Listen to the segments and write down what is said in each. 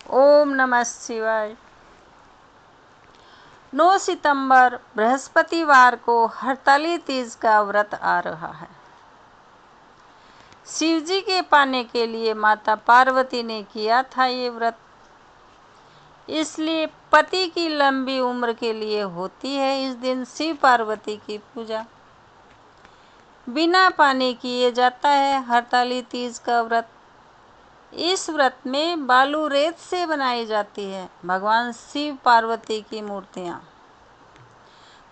ओम नमः शिवाय। 9 सितंबर बृहस्पतिवार को हरताली तीज का व्रत आ रहा है। शिव जी के पाने के लिए माता पार्वती ने किया था ये व्रत, इसलिए पति की लंबी उम्र के लिए होती है इस दिन शिव पार्वती की पूजा। बिना पानी किए जाता है हरताली तीज का व्रत। इस व्रत में बालू रेत से बनाई जाती है भगवान शिव पार्वती की मूर्तियाँ।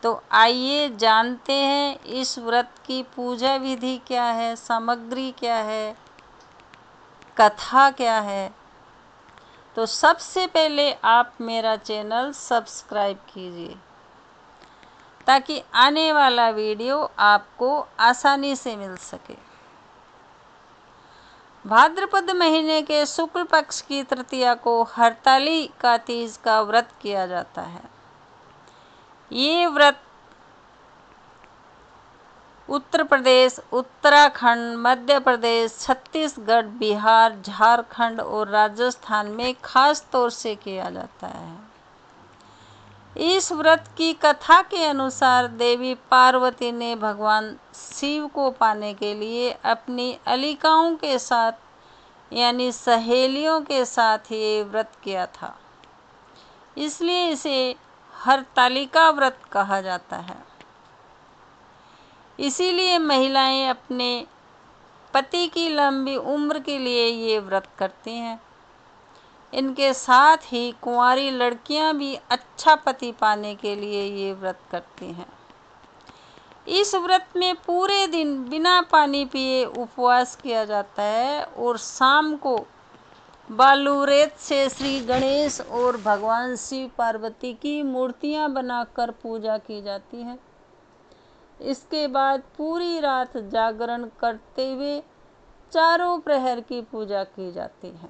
तो आइए जानते हैं इस व्रत की पूजा विधि क्या है, सामग्री क्या है, कथा क्या है। तो सबसे पहले आप मेरा चैनल सब्सक्राइब कीजिए ताकि आने वाला वीडियो आपको आसानी से मिल सके। भाद्रपद महीने के शुक्ल पक्ष की तृतीया को हरताली का तीज का व्रत किया जाता है। ये व्रत उत्तर प्रदेश, उत्तराखंड, मध्य प्रदेश, छत्तीसगढ़, बिहार, झारखंड और राजस्थान में खास तौर से किया जाता है। इस व्रत की कथा के अनुसार देवी पार्वती ने भगवान शिव को पाने के लिए अपनी अलिकाओं के साथ यानी सहेलियों के साथ ये व्रत किया था, इसलिए इसे हरतालिका व्रत कहा जाता है। इसीलिए महिलाएं अपने पति की लंबी उम्र के लिए ये व्रत करती हैं। इनके साथ ही कुंवारी लड़कियां भी अच्छा पति पाने के लिए ये व्रत करती हैं। इस व्रत में पूरे दिन बिना पानी पिए उपवास किया जाता है और शाम को बालू रेत से श्री गणेश और भगवान शिव पार्वती की मूर्तियां बनाकर पूजा की जाती है। इसके बाद पूरी रात जागरण करते हुए चारों प्रहर की पूजा की जाती है,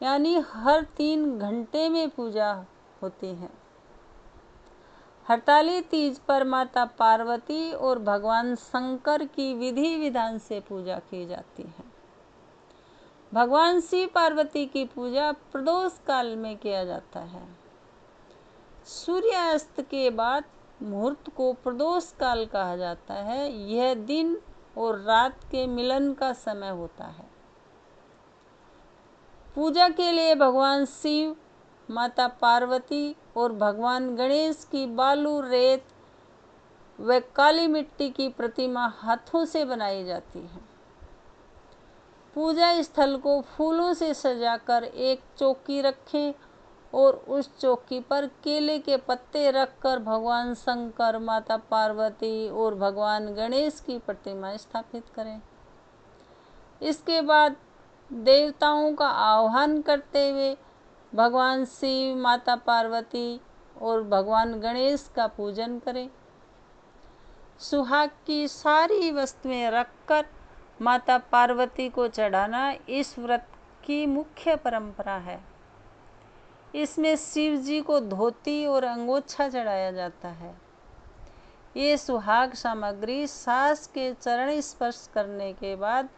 यानी हर 3 घंटे में पूजा होती है। हरताली तीज पर माता पार्वती और भगवान शंकर की विधि विधान से पूजा की जाती है। भगवान शिव पार्वती की पूजा प्रदोष काल में किया जाता है। सूर्यास्त के बाद मुहूर्त को प्रदोष काल कहा जाता है। यह दिन और रात के मिलन का समय होता है। पूजा के लिए भगवान शिव, माता पार्वती और भगवान गणेश की बालू, रेत व काली मिट्टी की प्रतिमा हाथों से बनाई जाती है। पूजा स्थल को फूलों से सजाकर एक चौकी रखें और उस चौकी पर केले के पत्ते रखकर भगवान शंकर, माता पार्वती और भगवान गणेश की प्रतिमा स्थापित करें। इसके बाद देवताओं का आह्वान करते हुए भगवान शिव, माता पार्वती और भगवान गणेश का पूजन करें। सुहाग की सारी वस्तुएं रखकर माता पार्वती को चढ़ाना इस व्रत की मुख्य परंपरा है। इसमें शिव जी को धोती और अंगोछा चढ़ाया जाता है। ये सुहाग सामग्री सास के चरण स्पर्श करने के बाद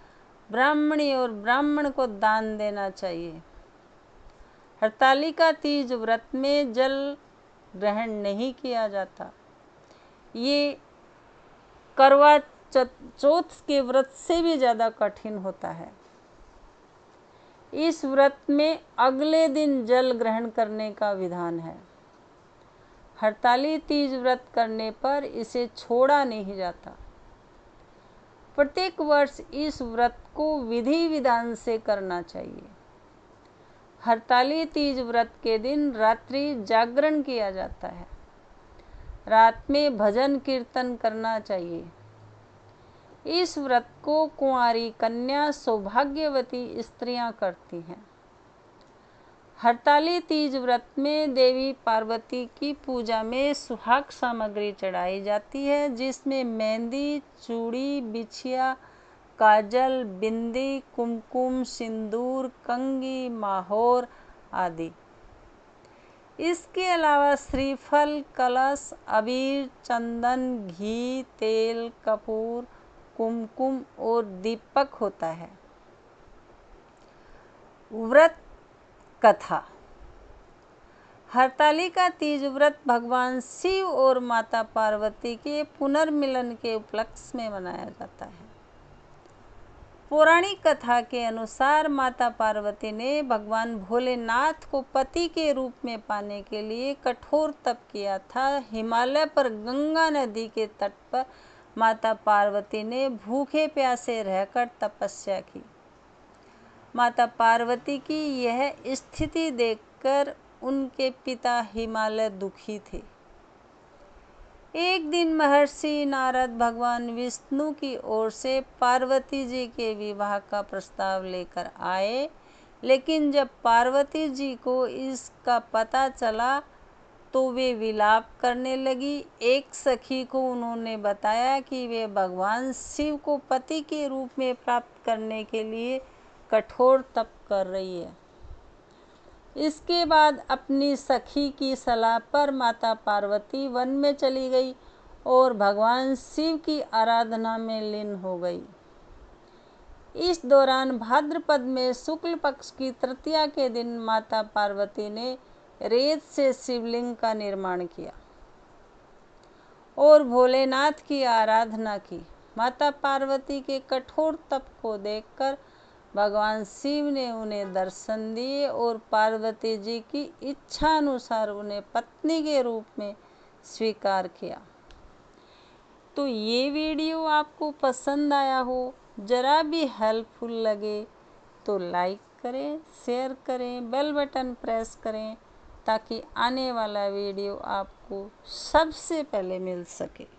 ब्राह्मणी और ब्राह्मण को दान देना चाहिए। हरतालिका तीज व्रत में जल ग्रहण नहीं किया जाता। ये करवा चौथ के व्रत से भी ज़्यादा कठिन होता है। इस व्रत में अगले दिन जल ग्रहण करने का विधान है। हरताली तीज व्रत करने पर इसे छोड़ा नहीं जाता। प्रत्येक वर्ष इस व्रत को विधि विधान से करना चाहिए। हरताली तीज व्रत के दिन रात्रि जागरण किया जाता है। रात में भजन कीर्तन करना चाहिए। इस व्रत को कुंवारी कन्या, सौभाग्यवती स्त्रियां करती हैं। हरताली तीज व्रत में देवी पार्वती की पूजा में सुहाग सामग्री चढ़ाई जाती है, जिसमें मेहंदी, चूड़ी, बिछिया, काजल, बिंदी, कुमकुम, सिंदूर, कंघी, माहौर आदि। इसके अलावा श्रीफल, कलश, अबीर, चंदन, घी, तेल, कपूर, कुमकुम और दीपक होता है। व्रत कथा। हरतालिका तीज व्रत भगवान शिव और माता पार्वती के पुनर्मिलन के उपलक्ष्य में मनाया जाता है। पौराणिक कथा के अनुसार माता पार्वती ने भगवान भोलेनाथ को पति के रूप में पाने के लिए कठोर तप किया था। हिमालय पर गंगा नदी के तट पर माता पार्वती ने भूखे प्यासे रहकर तपस्या की। माता पार्वती की यह स्थिति देखकर उनके पिता हिमालय दुखी थे। एक दिन महर्षि नारद भगवान विष्णु की ओर से पार्वती जी के विवाह का प्रस्ताव लेकर आए, लेकिन जब पार्वती जी को इसका पता चला तो वे विलाप करने लगी। एक सखी को उन्होंने बताया कि वे भगवान शिव को पति के रूप में प्राप्त करने के लिए कठोर तप कर रही है। इसके बाद अपनी सखी की सलाह पर माता पार्वती वन में चली गई और भगवान शिव की आराधना में लीन हो गई। इस दौरान भाद्रपद में शुक्ल पक्ष की तृतीया के दिन माता पार्वती ने रेत से शिवलिंग का निर्माण किया और भोलेनाथ की आराधना की। माता पार्वती के कठोर तप को देखकर भगवान शिव ने उन्हें दर्शन दिए और पार्वती जी की इच्छा अनुसार उन्हें पत्नी के रूप में स्वीकार किया। तो ये वीडियो आपको पसंद आया हो, जरा भी हेल्पफुल लगे तो लाइक करें, शेयर करें, बेल बटन प्रेस करें ताकि आने वाला वीडियो आपको सबसे पहले मिल सके।